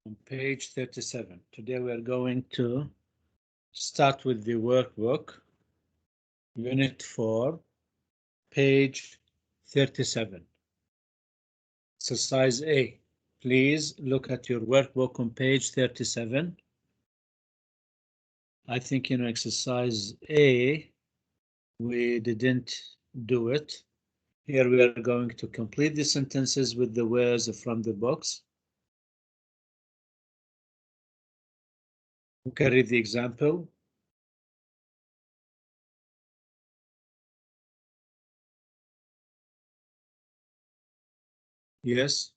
On page 37. Today we are going to start with the workbook, Unit 4, page 37. Exercise A. Please look at your workbook on page 37. I think exercise A, we didn't do it. Here we are going to complete the sentences with the words from the box. Who can read the example? Yes.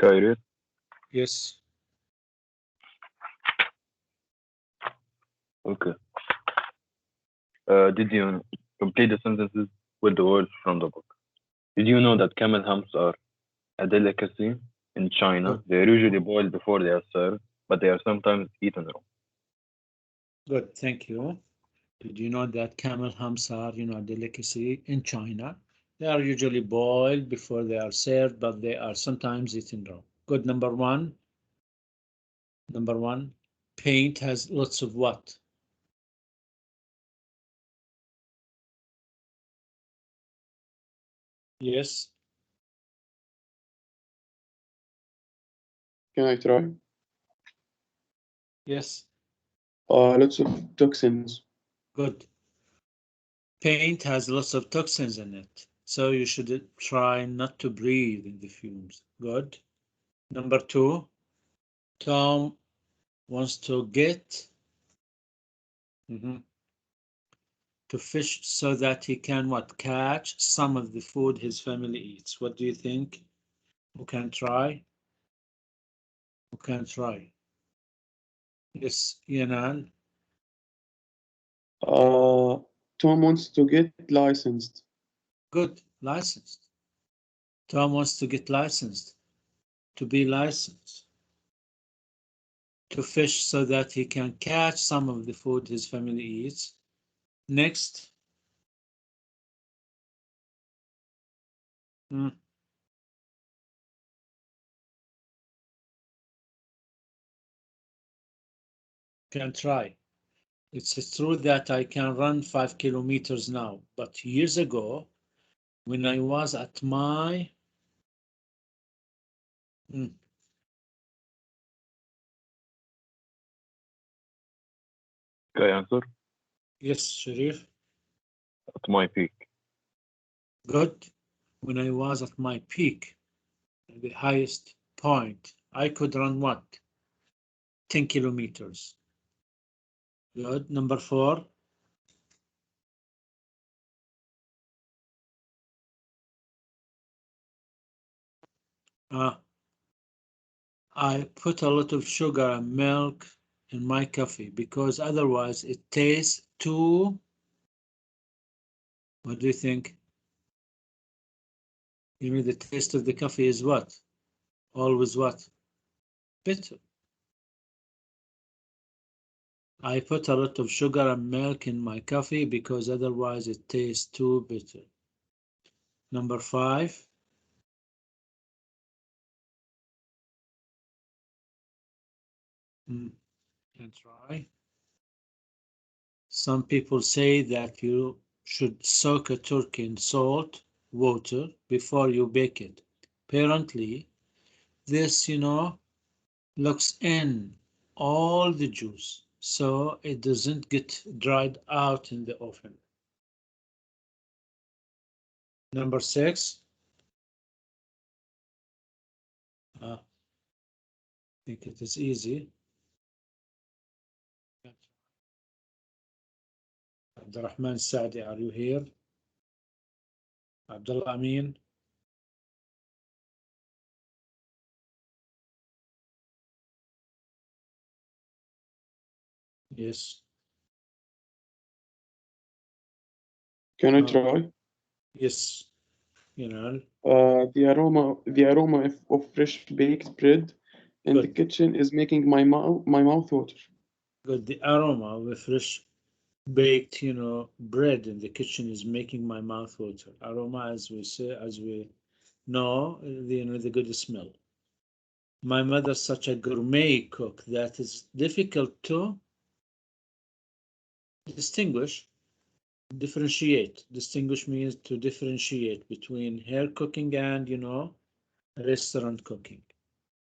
Kairos. Yes. Okay. Did you complete the sentences with the words from the book? Did you know that camel humps are a delicacy in China? Good. They are usually boiled before they are served, but they are sometimes eaten raw. Good. Thank you. Did you know that camel humps are, a delicacy in China? They are usually boiled before they are served, but they are sometimes eaten raw. Good. Number one. Number one. Paint has lots of what? Yes. Can I try? Yes. Lots of toxins. Good. Paint has lots of toxins in it, so you should try not to breathe in the fumes. Good. Number two. Tom wants to get to fish so that he can what? Catch some of the food his family eats. What do you think? Who can try? Who can try? Yes, Yanan. Tom wants to get licensed. Good. Licensed. Tom wants to get licensed. To be licensed. To fish so that he can catch some of the food his family eats. Next. Can try. It's true that I can run 5 kilometers now, but years ago, when I was at my Can I answer? yes, Sharif. At my peak. Good. When I was at my peak, the highest point, I could run what? 10 kilometers. Good. Number four. I put a lot of sugar and milk in my coffee because otherwise it tastes too. What do you think? The taste of the coffee is what? Always what? Bitter. I put a lot of sugar and milk in my coffee because otherwise it tastes too bitter. Number five. Can try. Some people say that you should soak a turkey in salt water before you bake it. Apparently, this, locks in all the juice so it doesn't get dried out in the oven. Number six. I think it is easy. Abdurrahman Saadi, are you here? Abdullah Amin. Yes. Can I try? Yes. The aroma of fresh baked bread in the Good. kitchen is making my mouth water. Good. The aroma of a fresh baked, bread in the kitchen is making my mouth water. Aroma, as we say, as we No, the good smell. My mother's such a gourmet cook that is difficult to distinguish. Differentiate. Distinguish means to differentiate between her cooking and, restaurant cooking.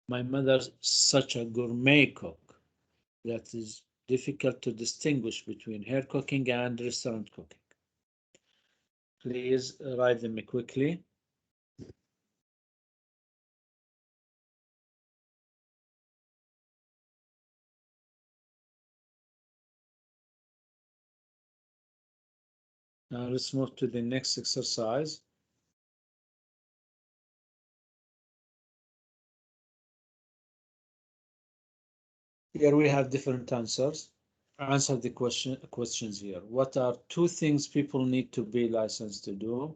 My mother's such a gourmet cook that is difficult to distinguish between her cooking and restaurant cooking. Please write them quickly. Now let's move to the next exercise. Here we have different answers. Answer the questions here. What are two things people need to be licensed to do?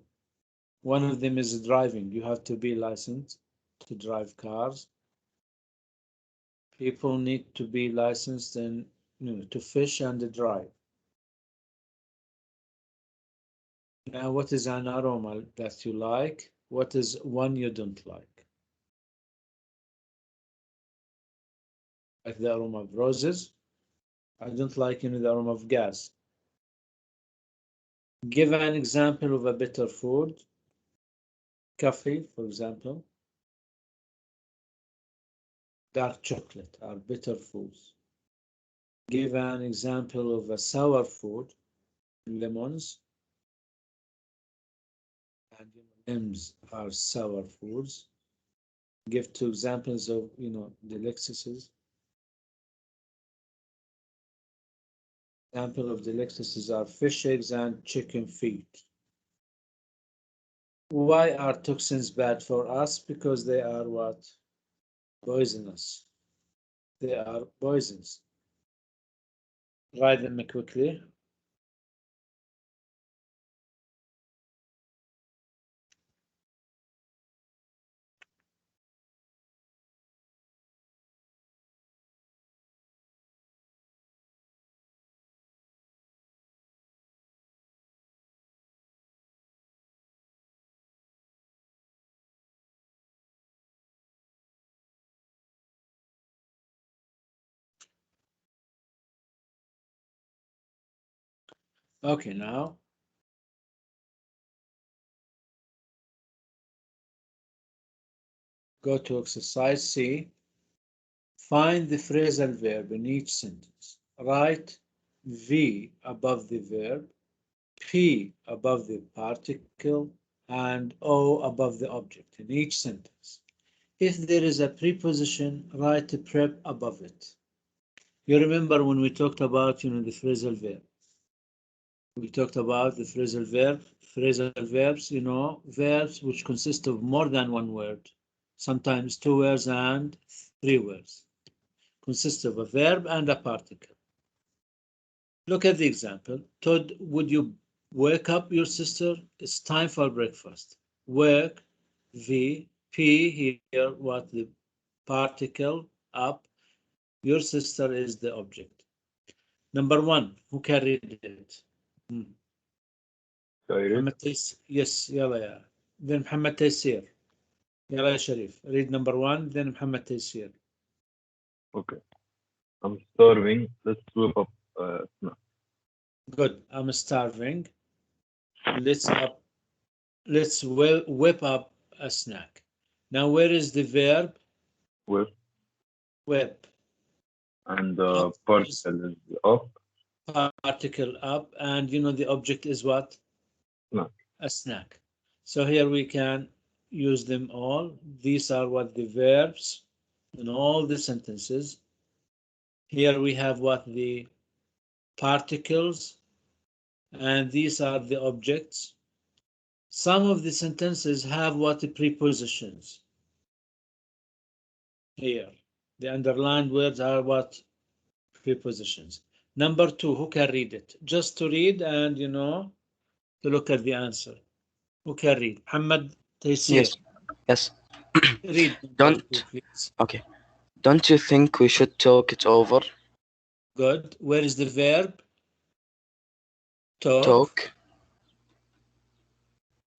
One of them is driving. You have to be licensed to drive cars. People need to be licensed and to fish and drive. Now, what is an aroma that you like? What is one you don't like? Like the aroma of roses. I don't like the aroma of gas. Give an example of a bitter food. Coffee, for example. Dark chocolate are bitter foods. Give an example of a sour food. Lemons and limes are sour foods. Give two examples of delicacies. Example of delicacies are fish eggs and chicken feet. Why are toxins bad for us? Because they are what? Poisonous. They are poisons. Write them quickly. Okay, now go to exercise C. Find the phrasal verb in each sentence. Write V above the verb, P above the particle, and O above the object in each sentence. If there is a preposition, write a prep above it. You remember when we talked about the phrasal verb. We talked about the phrasal verbs, verbs which consist of more than one word, sometimes two words and three words. Consist of a verb and a particle. Look at the example. Todd, would you wake up your sister? It's time for breakfast. Wake, V, P, here, what the particle, up. Your sister is the object. Number one, who can read it? محمد تيسير. Yes, يلا يا. Then محمد تيسير. يلا يا شريف. Read number one, then محمد تيسير. Okay. I'm starving. Let's whip up snack. Good. I'm starving. Let's whip up a snack. Now, where is the verb? Whip. Whip. And Up particle is up. Particle up, and the object is what? Snack. A snack. So here we can use them all. These are what the verbs in all the sentences. Here we have what the particles, and these are the objects. Some of the sentences have what the prepositions. Here, the underlined words are what? Prepositions. Number two, who can read it? Just to read and to look at the answer. Who can read? Muhammad Taysir. Yes. Yes. Read number two, Don't. please. Okay. Don't you think we should talk it over? Good. Where is the verb? Talk. Talk.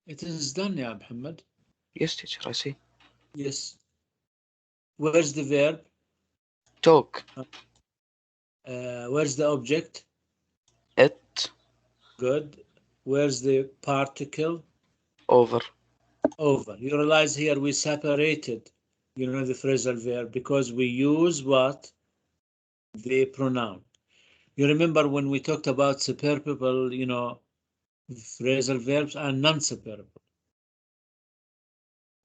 It is done, yeah, Muhammad. Yes, teacher, I see. Yes. Where's the verb? Talk. Where's the object? It. Good. Where's the particle? Over. Over. You realize here we separated, you know, the phrasal verb because we use what? The pronoun. You remember when we talked about superbial, you know, phrasal verbs and non-superbial.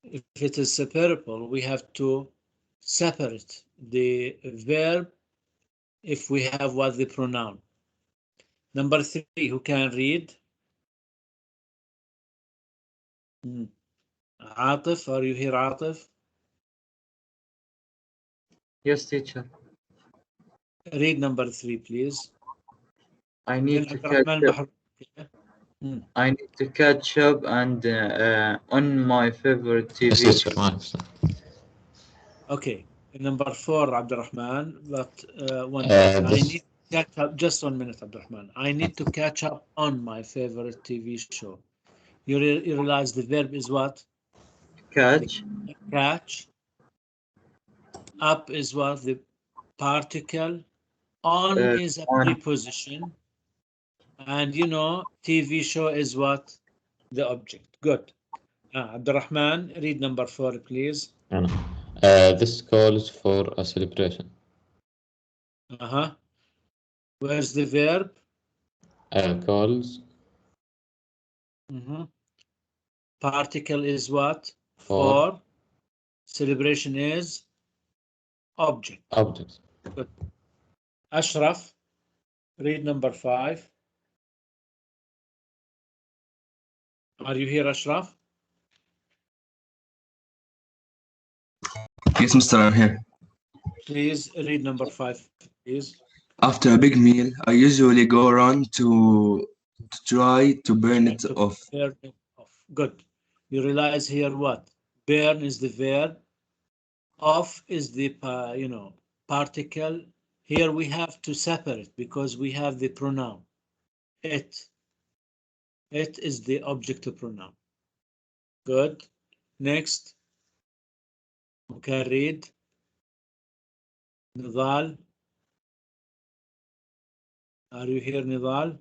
If it is separable, we have to separate the verb if we have what the pronoun. Number 3, who can read? Atif, are you here, Atif? Yes, teacher. Read number 3, please. I Then need to catch Abdurrahman up. Mahrour. I need to catch up and on my favorite Yes, TV teacher. show. Okay, number 4, Abdurrahman, but one minute. I need to catch up, just 1 minute, Abdurrahman. I need to catch up on my favorite TV show. You realize the verb is what? Catch. Catch. Up is what? The particle. On is a On preposition. And you know, TV show is what? The object. Good. Abdurrahman, read number 4, please. This calls for a celebration. Uh-huh. Where's the verb? Calls Particle is what? for For. Celebration is object. objects. Good. Ashraf, read number 5. Are you here, Ashraf? Yes, Mister, I'm here. Please read number 5, please. After a big meal, I usually go around to try to burn it To off. burn it off. Good. You realize here what? Burn is the verb. Off is the, you know, particle. Here we have to separate because we have the pronoun. It. It is the objective pronoun. Good. Next. Who can read? Nidal. Are you here, Nidal?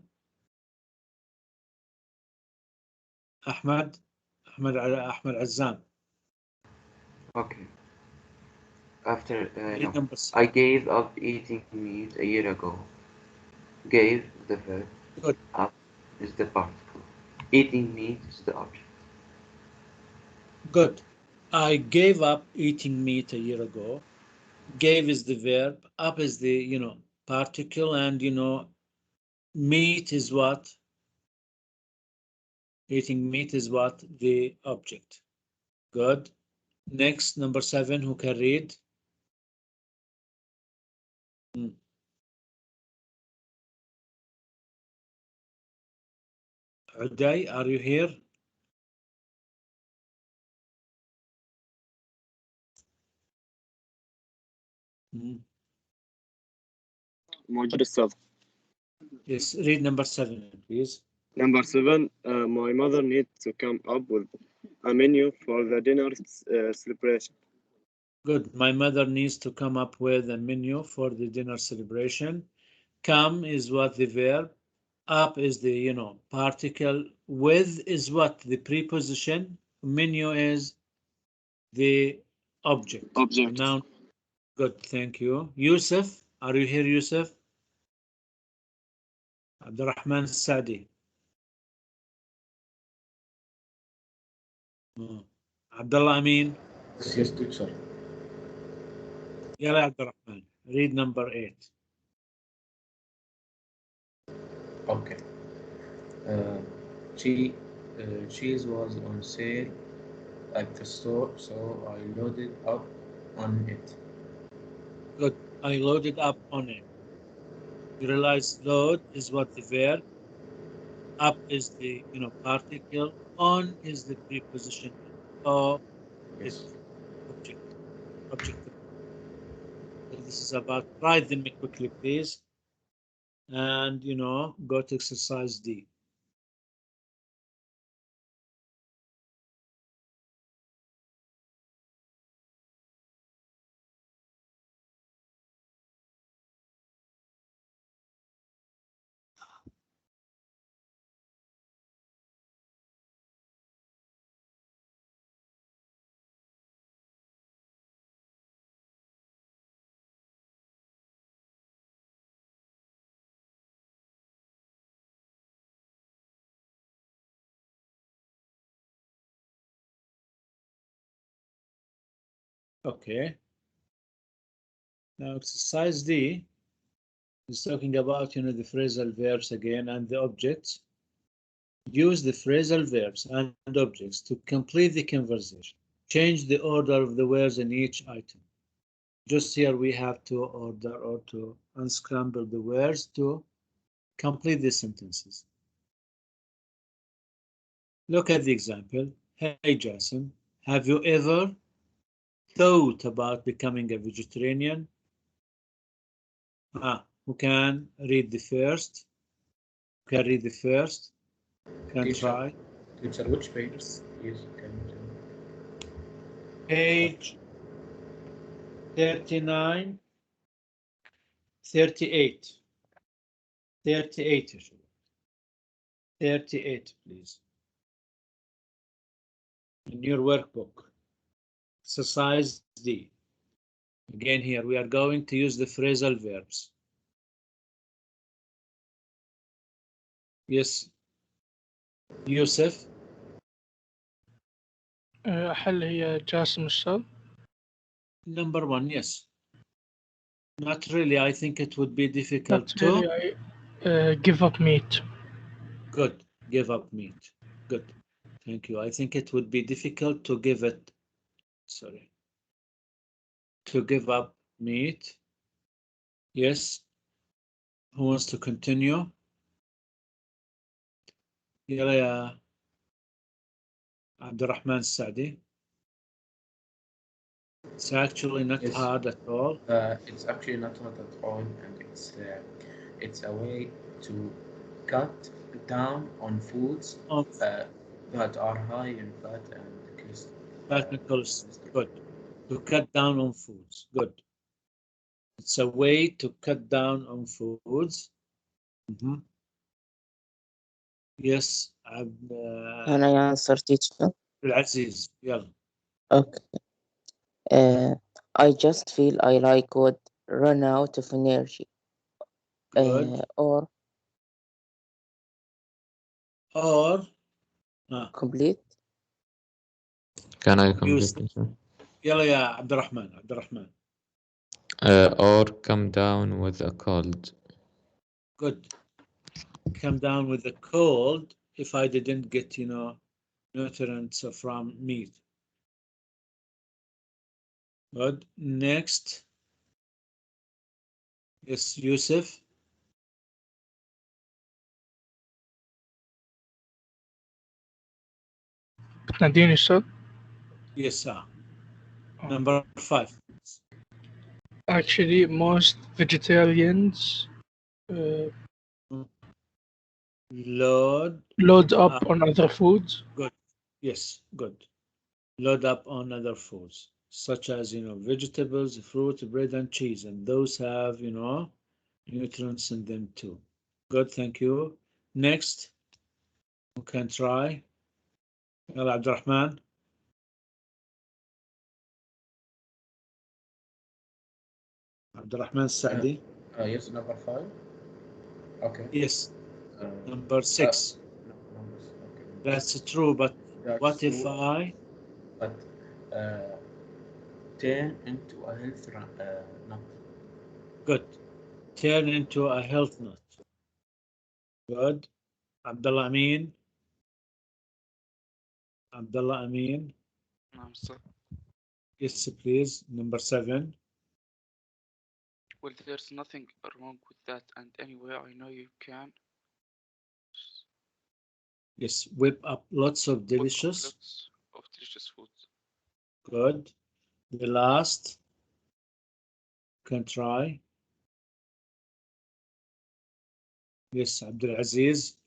Ahmed. Ahmed Azam. Okay. After, Read no. number 6. I gave up eating meat a year ago. Gave, the verb. Good. Up is the particle. Eating meat is the object. Good. I gave up eating meat a year ago. Gave is the verb. Up is the, you know, particle, and you know, meat is what? Eating meat is what? The object. Good. Next, number 7, who can read? Uday, are you here? موجود أستاذ. Yes, read number 7, please. Number 7, my mother needs to come up with a menu for the dinner celebration. Good. My mother needs to come up with a menu for the dinner celebration. Come is what? The verb. Up is the, you know, particle. With is what? The preposition. Menu is the object. Object. Noun. Good, thank you. Yusuf, are you here, Yusuf? Abdurrahman Sadi. Abdullah Amin. Yes, teacher. Yala Abdurrahman. Read number 8. Okay. Cheese was on sale at the store, so I loaded up on it. Good. I loaded up on it. You realize load is what? The verb. Up is the, you know, particle. On is the preposition. So Yes. it's object. Objective. So this is about, write them quickly, please. And, you know, go to exercise D. Okay. Now exercise D is talking about, the phrasal verbs again and the objects. Use the phrasal verbs and objects to complete the conversation. Change the order of the words in each item. Just here we have to order or to unscramble the words to complete the sentences. Look at the example. Hey Jason, have you ever thought about becoming a vegetarian? Who can read the first? Who can read the first? Can Teacher. try. Teacher, which pages? Yes, can you tell me? Page 39, 38. 38, 38, please. In your workbook, exercise D. Again here, we are going to use the phrasal verbs. Yes, Yusuf. هل هي جاسم أستاذ؟ Number one, yes. Not really. I think it would be difficult Not really. I give up meat. Good. Give up meat. Good. Thank you. I think it would be difficult to give it. Sorry. To give up meat. Yes. Who wants to continue? يلا يا عبد الرحمن السعدي. It's actually not Yes. hard at all. It's actually not hard at all, and it's a way to cut down on foods that are high in fat and cholesterol. Good. To cut down on foods. Good. It's a way to cut down on foods. Yes. Can I answer, teacher? العزيز. يلا. Okay. I just feel I would run out of energy. Good. Or complete. Can I complete, teacher? يلا يا عبد الرحمن. Or come down with a cold. Good. Come down with a cold if I didn't get, nutrients from meat. Good. Next. Yes, Yusuf. بتناديني أستاذ؟ Yes, sir. Number 5. Actually, most vegetarians load up on other foods. Good. Yes, good. Load up on other foods, such as, vegetables, fruit, bread, and cheese. And those have, nutrients in them too. Good, thank you. Next, you can try. يلا عبد الرحمن. عبد الرحمن السعدي. Yes, number 5. Okay. Yes. Number 6. Okay. That's true, but what if I? But turn into a health nut. Good. Turn into a health nut. Good. Abdullah Amin. نعم sir. Yes, please. Number 7. Well, there's nothing wrong with that, and anyway, I know you can. Yes, whip up lots of delicious. Lots of delicious foods. Good. The last. Can try. Yes, Abdul Aziz.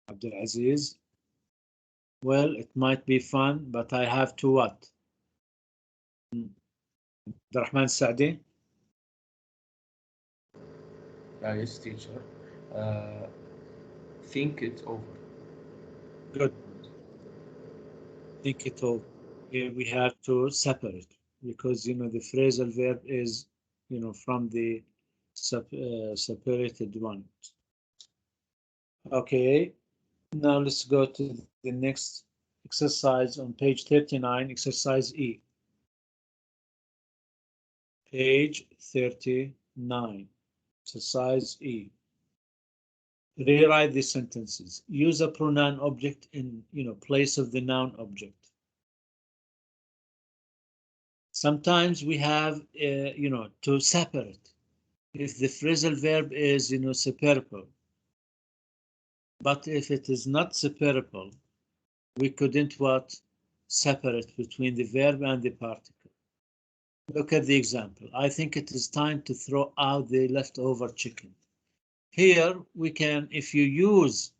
Abdul Aziz. Well, it might be fun, but I have to what? Abdurrahman Saadi. Yes, teacher. Think it over. Good. Think it over. Here we have to separate because the phrasal verb is from the separated one. Okay. Now let's go to the next exercise on page 39, exercise E. Page 39, exercise E. Rewrite the sentences. Use a pronoun object in place of the noun object. Sometimes we have to separate. If the phrasal verb is separable, but if it is not separable, we couldn't separate between the verb and the particle. Look at the example. I think it is time to throw out the leftover chicken. Here we can, if you use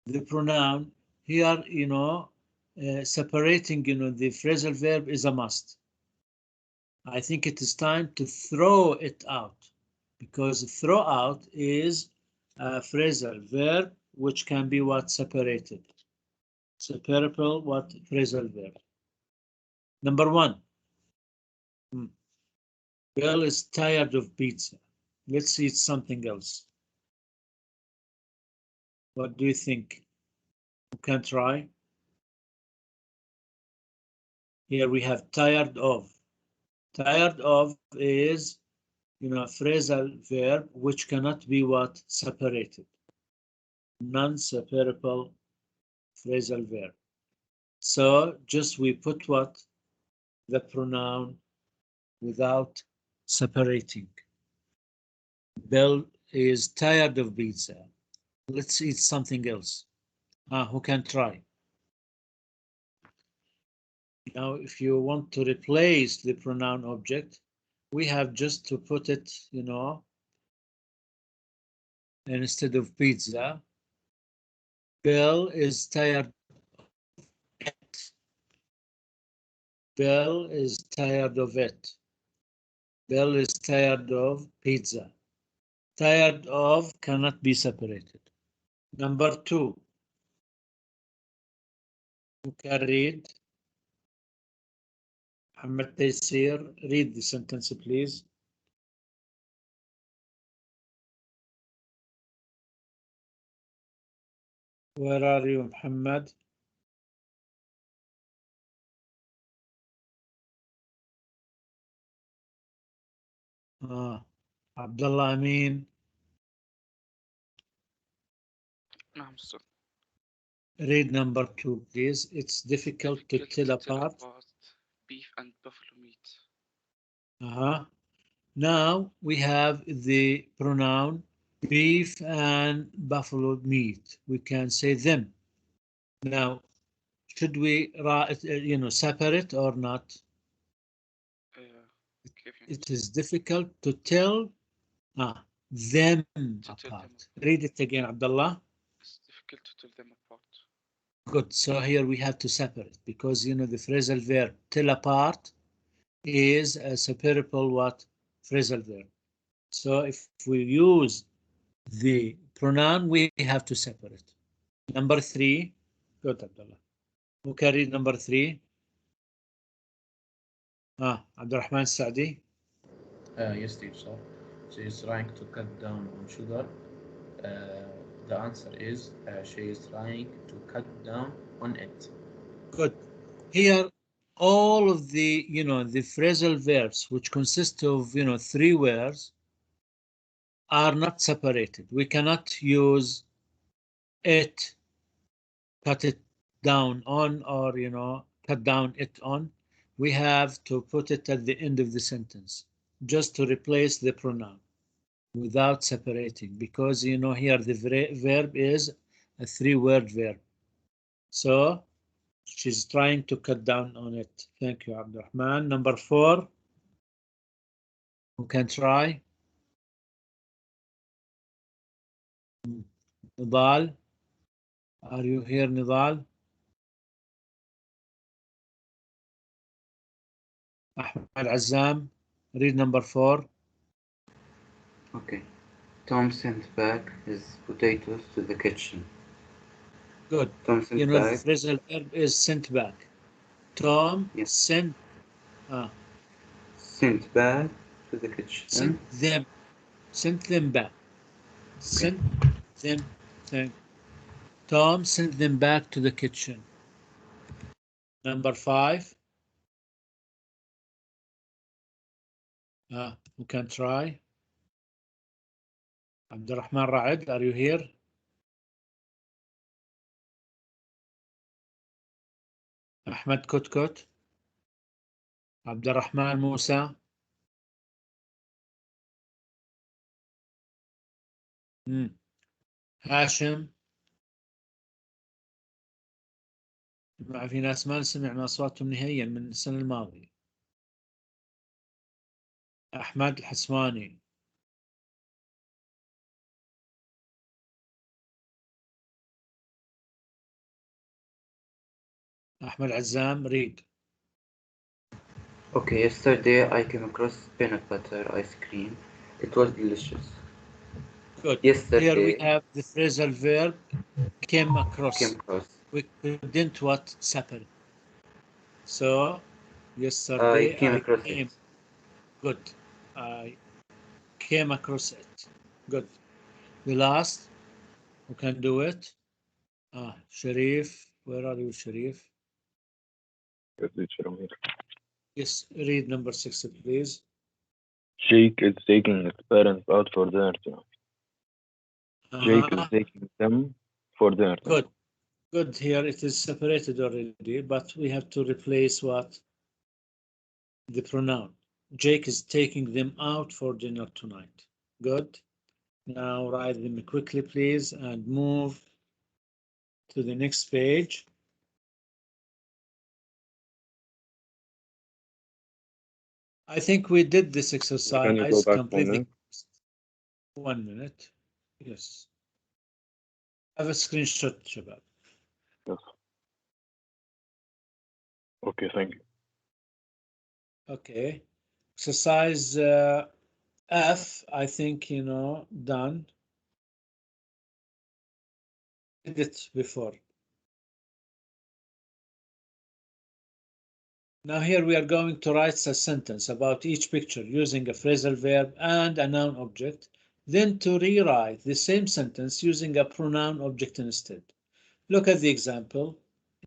the pronoun, here, separating, the phrasal verb is a must. I think it is time to throw it out, because throw out is a phrasal verb which can be separated. Separable phrasal verb. Number one. Bill is tired of pizza. Let's eat something else. What do you think? You can try. Here we have tired of. Tired of is, phrasal verb which cannot be separated. Non-separable phrasal verb. So just we put the pronoun without separating. Bill is tired of pizza. Let's eat something else. Who can try? Now, if you want to replace the pronoun object, we have just to put it, instead of pizza. Bill is tired of it. Bill is tired of it. Bill is tired of pizza. Tired of cannot be separated. Number two. Who can read? Muhammad Taysir, read the sentence, please. Where are you, Muhammad? Abdullah Amin. نعم أستاذ. Read number two, please. It's difficult to tell apart beef and buffalo meat. Now we have the pronoun beef and buffalo meat. We can say them. Now, should we separate or not? It is difficult to tell them apart. Read it again, Abdullah. It's difficult to tell them apart. Good. So here we have to separate because the phrasal verb tell apart is a separable phrasal verb. So if we use the pronoun, we have to separate. Number three. Good, Abdullah. Who can read number three? Abdurrahman Saadi. Yes, teacher. She is trying to cut down on sugar. The answer is she is trying to cut down on it. Good. Here, all of the the phrasal verbs which consist of three words are not separated. We cannot use it, cut it down on, or cut down it on. We have to put it at the end of the sentence just to replace the pronoun without separating, because here the verb is a three-word verb. So she's trying to cut down on it. Thank you, Abdurrahman. Number four. Who can try? Nidal. Are you here, Nidal? Ahmed Azam. Read number four. Okay. Tom sent back his potatoes to the kitchen. Good. Tom sent The back. phrasal verb is sent back. Tom sent. Sent back to the kitchen. Sent them back. Okay. Sent them. Tom, send them back to the kitchen. Number 5. Who can try? Abdurrahman Raed, are you here? Ahmed Kutkut, Abdurrahman Musa. هاشم. في ناس ما سمعنا أصواتهم نهائيا من السنة الماضية. أحمد الحسواني. أحمد عزام ريد. Okay, yesterday I came across peanut butter ice cream. It was delicious. Good. Yesterday, Here we have the phrasal verb came across. came across. We couldn't what separate. So yesterday Came I across came. it. Good. I came across it. Good. The last, who can do it? Sharif. Where are you, Sharif? Yes, teacher Amir. Yes, read number 6, please. Jake is taking his parents out for dinner tonight. Jake is taking them for dinner tonight. Good. Good. Here it is separated already, but we have to replace what? The pronoun. Jake is taking them out for dinner tonight. Good. Now write them quickly, please, and move to the next page. I think we did this exercise Can you go back 1 completely. minute? 1 minute. Yes. Have a screenshot, Shabab. Yes. Okay, thank you. Okay. Exercise F, I think, done. Did it before. Now here we are going to write a sentence about each picture using a phrasal verb and a noun object, then to rewrite the same sentence using a pronoun object instead. Look at the example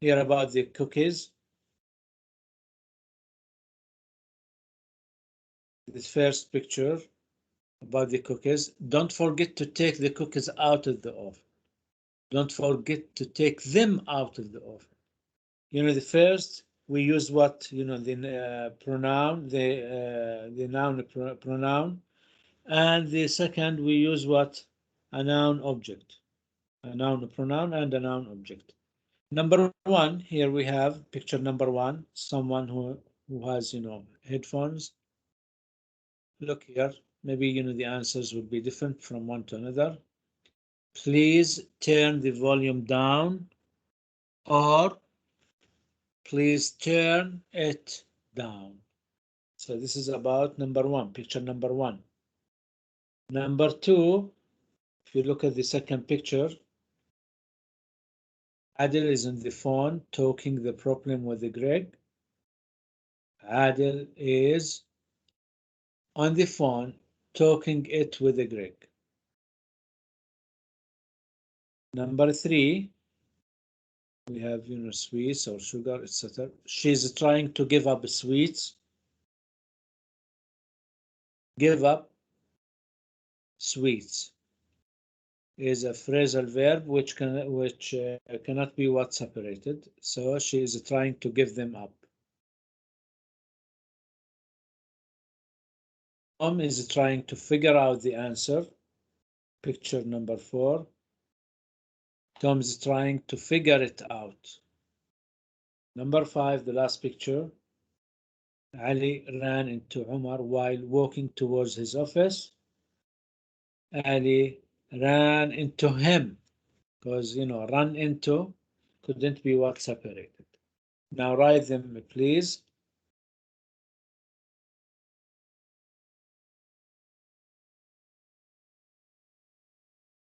here about the cookies. This first picture about the cookies. Don't forget to take the cookies out of the oven. Don't forget to take them out of the oven. The first we use what, the pronoun, the noun pronoun, and the second we use what? A noun object. A noun pronoun and a noun object. Number 1, here we have picture number 1, someone who has, headphones. Look here, maybe, the answers will be different from one to another. Please turn the volume down, or please turn it down. So this is about number 1, picture number 1. Number 2, if you look at the second picture, Adil is on the phone talking the problem with Greg. Adil is on the phone talking it with Greg. Number 3, we have, sweets or sugar, etc. She's trying to give up sweets. Give up sweets is a phrasal verb which cannot be what separated. So she is trying to give them up. Tom is trying to figure out the answer. Picture number 4. Tom is trying to figure it out. Number 5, the last picture. Ali ran into Umar while walking towards his office. Ali ran into him because, run into couldn't be what separated. Now write them, please.